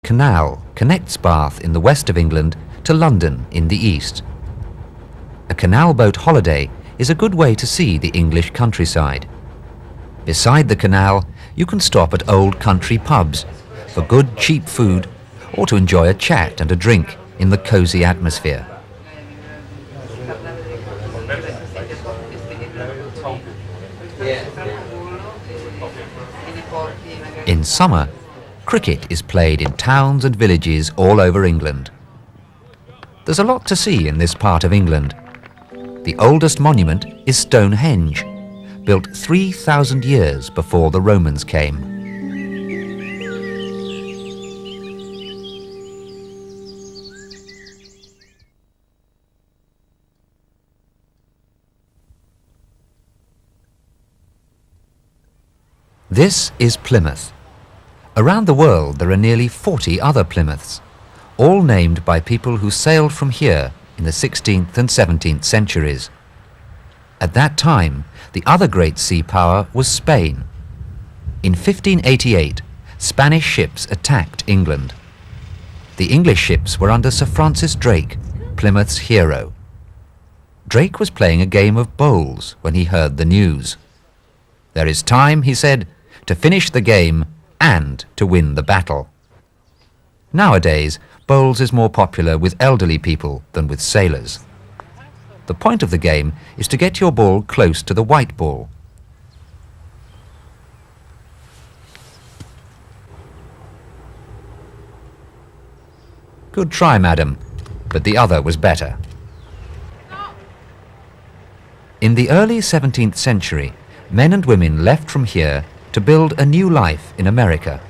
Canal connects Bath in the west of England to London in the east. A canal boat holiday is a good way to see the English countryside. Beside the canal, you can stop at old country pubs for good cheap food or to enjoy a chat and a drink in the cosy atmosphere. In summer, cricket is played in towns and villages all over England. There's a lot to see in this part of England. The oldest monument is Stonehenge, built 3,000 years before the Romans came. This is Plymouth. Around the world there are nearly 40 other Plymouths, all named by people who sailed from here in the 16th and 17th centuries. At that time, the other great sea power was Spain. In 1588, Spanish ships attacked England. The English ships were under Sir Francis Drake, Plymouth's hero. Drake was playing a game of bowls when he heard the news. "There is time," he said, "to finish the game and to win the battle." Nowadays, bowls is more popular with elderly people than with sailors. The point of the game is to get your ball close to the white ball. Good try, madam, but the other was better. In the early 17th century, men and women left from here to build a new life in America.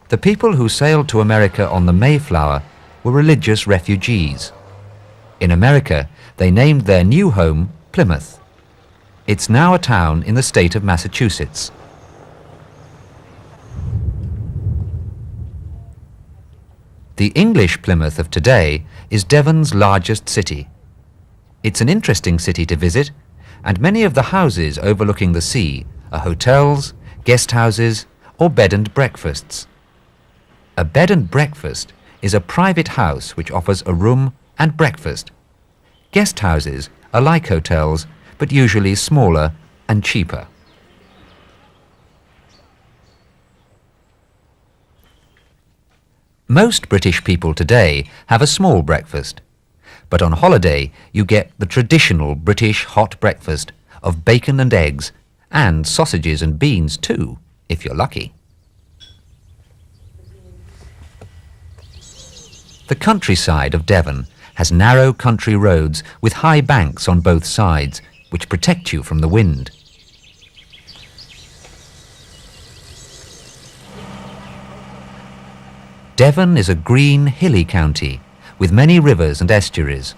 The people who sailed to America on the Mayflower were religious refugees. In America, they named their new home Plymouth. It's now a town in the state of Massachusetts. The English Plymouth of today is Devon's largest city. It's an interesting city to visit, and many of the houses overlooking the sea are hotels, guest houses, or bed and breakfasts. A bed and breakfast is a private house which offers a room and breakfast. Guest houses are like hotels, but usually smaller and cheaper. Most British people today have a small breakfast, but on holiday you get the traditional British hot breakfast of bacon and eggs, and sausages and beans too, if you're lucky. The countryside of Devon has narrow country roads with high banks on both sides, which protect you from the wind. Devon is a green, hilly county with many rivers and estuaries.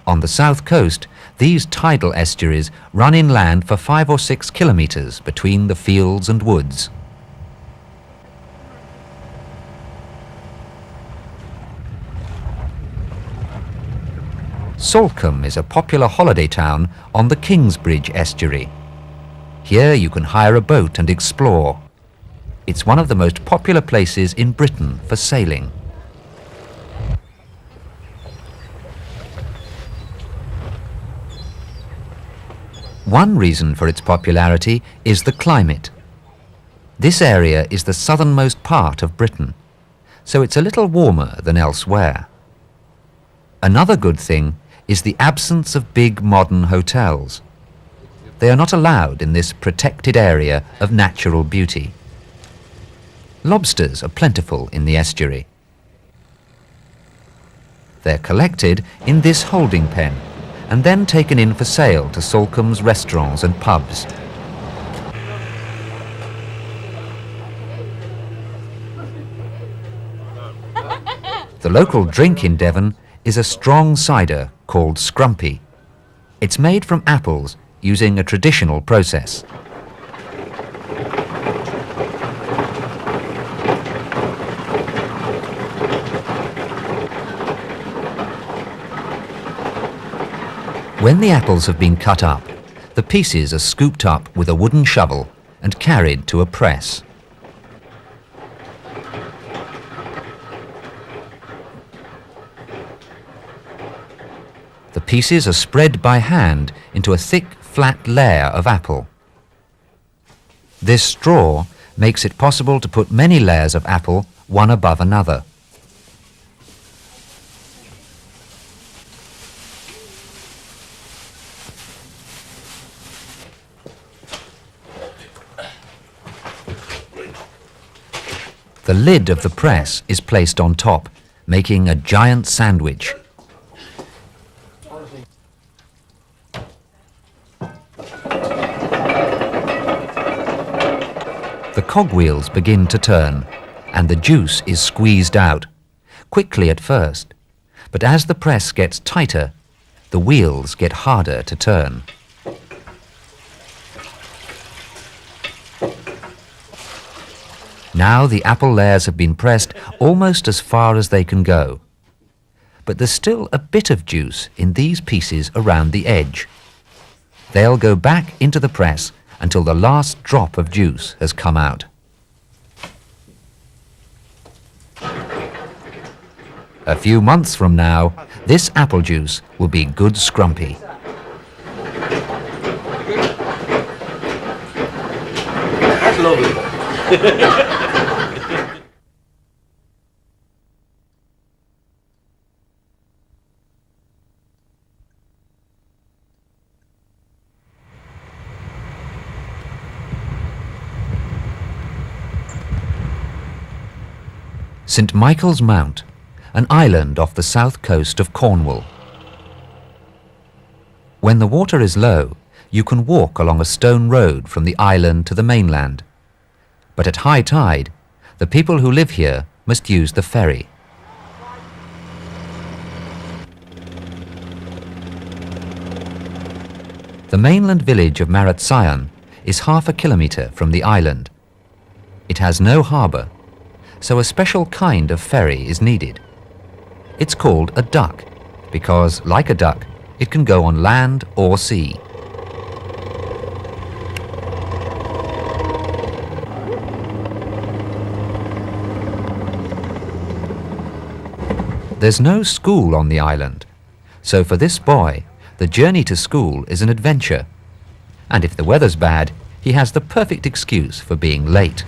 On the south coast, these tidal estuaries run inland for 5 or 6 kilometres between the fields and woods. Salcombe is a popular holiday town on the Kingsbridge estuary. Here you can hire a boat and explore. It's one of the most popular places in Britain for sailing. One reason for its popularity is the climate. This area is the southernmost part of Britain, so it's a little warmer than elsewhere. Another good thing is the absence of big modern hotels. They are not allowed in this protected area of natural beauty. Lobsters are plentiful in the estuary. They're collected in this holding pen and then taken in for sale to Salcombe's restaurants and pubs. The local drink in Devon is a strong cider called scrumpy. It's made from apples using a traditional process. When the apples have been cut up, the pieces are scooped up with a wooden shovel and carried to a press. The pieces are spread by hand into a thick, flat layer of apple. This straw makes it possible to put many layers of apple one above another. The lid of the press is placed on top, making a giant sandwich. The cogwheels begin to turn, and the juice is squeezed out, quickly at first, but as the press gets tighter, the wheels get harder to turn. Now the apple layers have been pressed almost as far as they can go. But there's still a bit of juice in these pieces around the edge. They'll go back into the press until the last drop of juice has come out. A few months from now, this apple juice will be good scrumpy. That's lovely. St. Michael's Mount, an island off the south coast of Cornwall. When the water is low, you can walk along a stone road from the island to the mainland. But at high tide, the people who live here must use the ferry. The mainland village of Maratsayan is half a kilometre from the island. It has no harbour, so a special kind of ferry is needed. It's called a duck because, like a duck, it can go on land or sea. There's no school on the island, so for this boy, the journey to school is an adventure. And if the weather's bad, he has the perfect excuse for being late.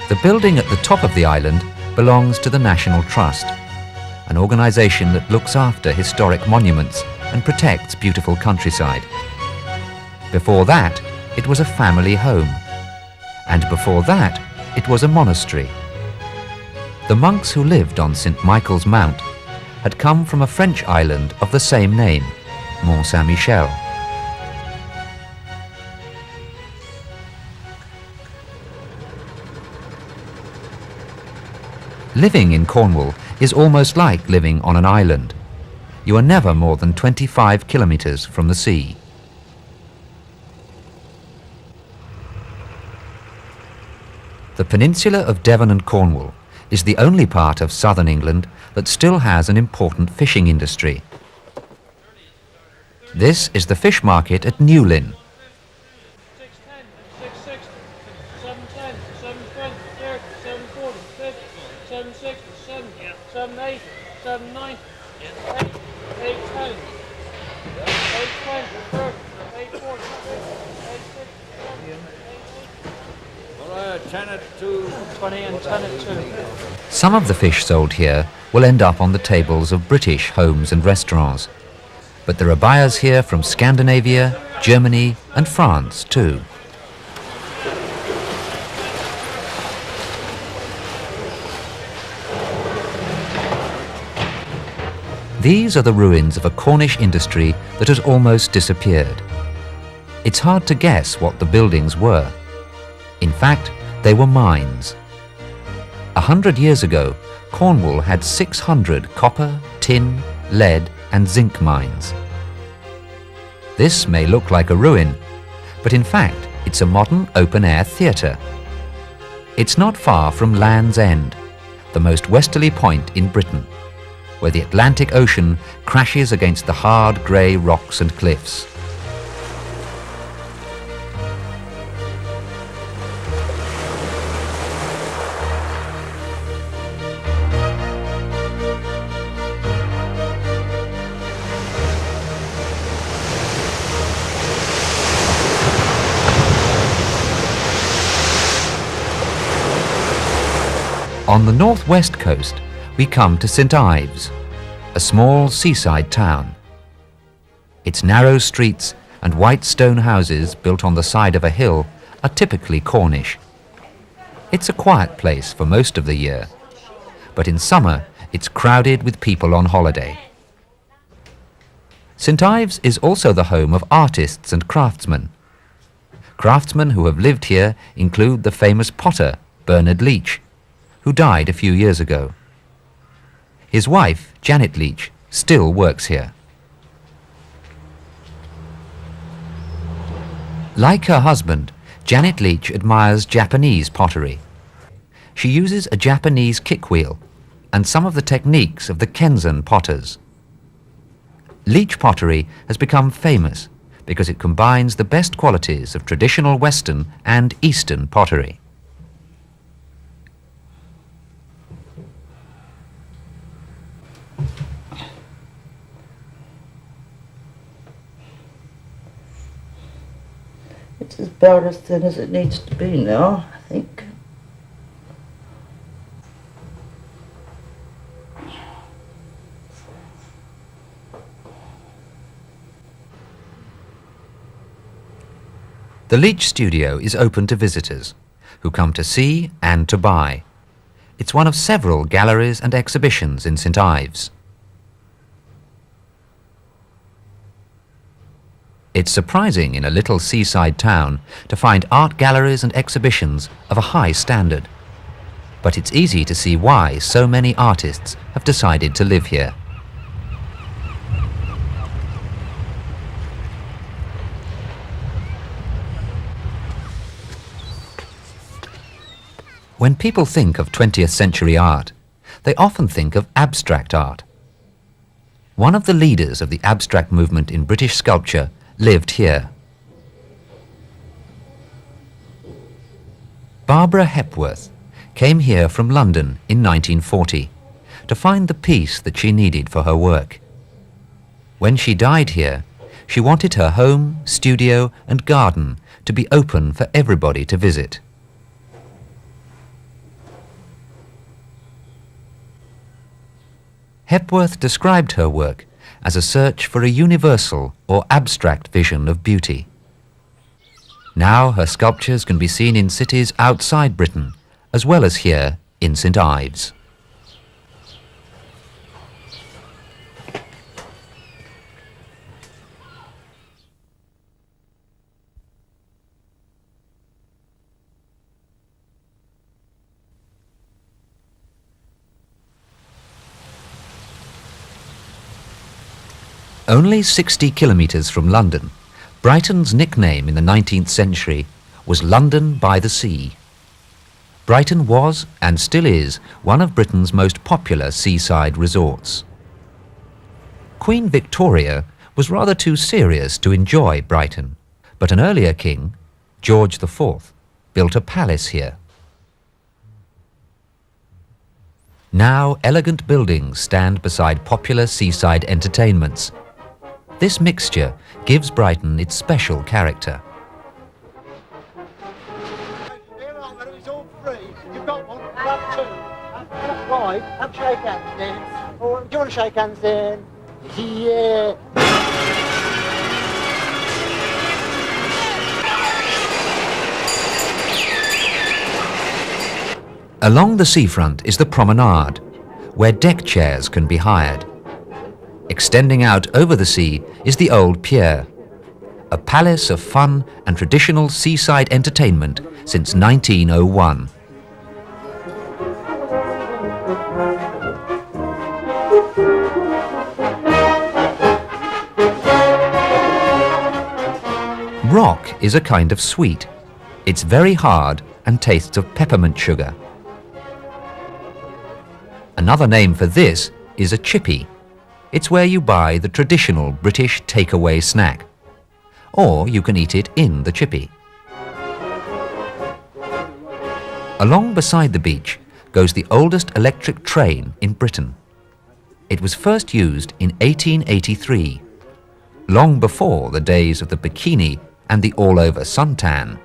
The building at the top of the island belongs to the National Trust, an organisation that looks after historic monuments and protects beautiful countryside. Before that, it was a family home. And before that, it was a monastery. The monks who lived on St. Michael's Mount had come from a French island of the same name, Mont Saint-Michel. Living in Cornwall is almost like living on an island. You are never more than 25 kilometres from the sea. The peninsula of Devon and Cornwall is the only part of southern England that still has an important fishing industry. This is the fish market at Newlyn. 610, 660, 710, 720, 30, 740, 50, 760, 70, 780, 790, 810, 820, 30, 840, 860, 10 at 2. 20 and 10 at 2. Some of the fish sold here will end up on the tables of British homes and restaurants. But there are buyers here from Scandinavia, Germany and France too. These are the ruins of a Cornish industry that has almost disappeared. It's hard to guess what the buildings were. In fact, they were mines. 100 years ago, Cornwall had 600 copper, tin, lead and zinc mines. This may look like a ruin, but in fact it's a modern open-air theatre. It's not far from Land's End, the most westerly point in Britain. where the Atlantic Ocean crashes against the hard grey rocks and cliffs. On the northwest coast, we come to St Ives, a small seaside town. Its narrow streets and white stone houses built on the side of a hill are typically Cornish. It's a quiet place for most of the year, but in summer it's crowded with people on holiday. St Ives is also the home of artists and craftsmen. Craftsmen who have lived here include the famous potter Bernard Leach, who died a few years ago. His wife, Janet Leach, still works here. Like her husband, Janet Leach admires Japanese pottery. She uses a Japanese kickwheel and some of the techniques of the Kenzan potters. Leach pottery has become famous because it combines the best qualities of traditional Western and Eastern pottery. It's about as thin as it needs to be now, I think. The Leach studio is open to visitors who come to see and to buy. It's one of several galleries and exhibitions in St Ives. It's surprising in a little seaside town to find art galleries and exhibitions of a high standard. But it's easy to see why so many artists have decided to live here. When people think of 20th century art, they often think of abstract art. One of the leaders of the abstract movement in British sculpture lived here. Barbara Hepworth came here from London in 1940 to find the piece that she needed for her work. When she died here, she wanted her home, studio and garden to be open for everybody to visit. Hepworth described her work as a search for a universal or abstract vision of beauty. Now her sculptures can be seen in cities outside Britain, as well as here in St Ives. Only 60 kilometres from London, Brighton's nickname in the 19th century was London by the Sea. Brighton was, and still is, one of Britain's most popular seaside resorts. Queen Victoria was rather too serious to enjoy Brighton, but an earlier king, George IV, built a palace here. Now elegant buildings stand beside popular seaside entertainments. This mixture gives Brighton its special character. It's all free. You've got one, grab two. Right, have shake hands then. Or do you want to shake hands then? Yeah. Along the seafront is the promenade, where deck chairs can be hired. Extending out over the sea is the Old Pier, a palace of fun and traditional seaside entertainment since 1901. Rock is a kind of sweet. It's very hard and tastes of peppermint sugar. Another name for this is a chippy. It's where you buy the traditional British takeaway snack. Or you can eat it in the chippy. Along beside the beach goes the oldest electric train in Britain. It was first used in 1883, long before the days of the bikini and the all-over suntan.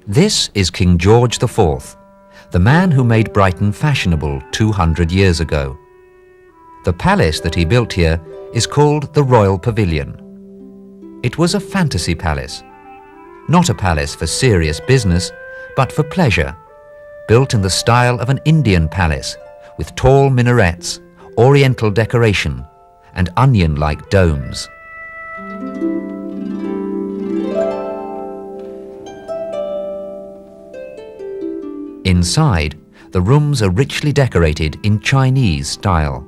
This is King George IV, the man who made Brighton fashionable 200 years ago. The palace that he built here is called the Royal Pavilion. It was a fantasy palace, not a palace for serious business, but for pleasure, built in the style of an Indian palace with tall minarets, oriental decoration, and onion-like domes. Inside, the rooms are richly decorated in Chinese style.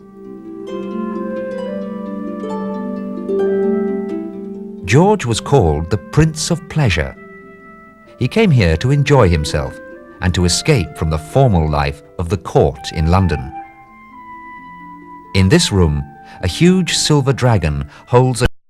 George was called the Prince of Pleasure. He came here to enjoy himself and to escape from the formal life of the court in London. In this room, a huge silver dragon holds a